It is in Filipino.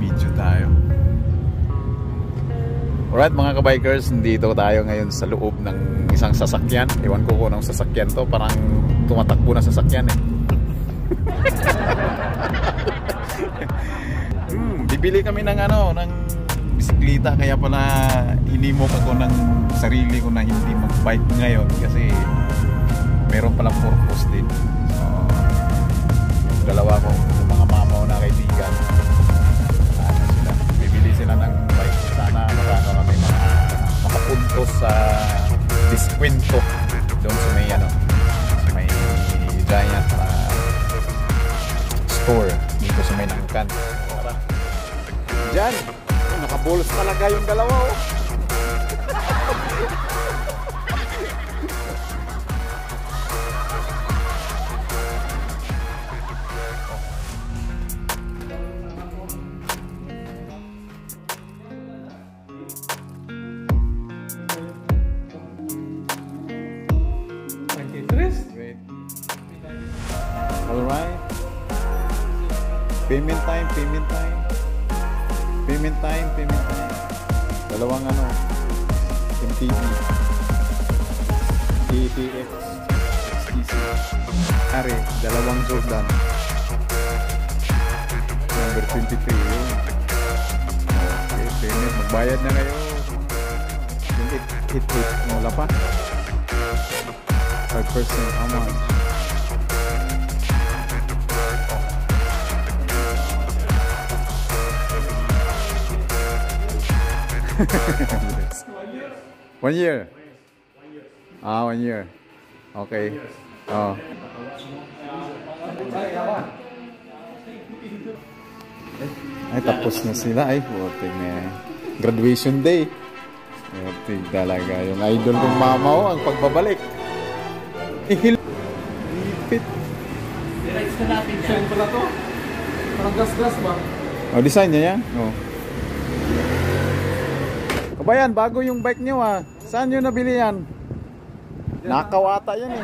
video tayo. Alright mga kabikers, nandito tayo ngayon sa loob ng isang sasakyan. Ewan ko kung anong sasakyan to, parang tumatakbo na sasakyan eh. Bibili kami ng ng bisikleta, kaya pala inimok ako ng sarili ko na hindi mag-bike ngayon kasi meron palang purpose din. So, dalawa kong mga mamaw na kaibigan, bibili sila ng bike. Sana makaka kami makapuntos sa diskwento doon sa may giant store dito sa may Nangkan. Diyan, nakabolos talaga yung dalawa oh. Alright. Payment time. Dalawang MTV ETX XTC. Are, dalawang Jordan number 23 yun. Okay, payment. Magbayad na kayo. Yung 8 wala pa 5% how much? One year. 1 year. Okay. Oh. Ay, tapos na sila. Ay, puting graduation day. Puting talaga. Yung idol kong mama ang pagbabalik. Lipit. Design na natin yan. Design pala to. Parang gas-gas ba? Oh, design niya yan? Oh. Kabayan, bago yung bike niyo ah. Saan nyo nabili yan? Nakawata yan eh.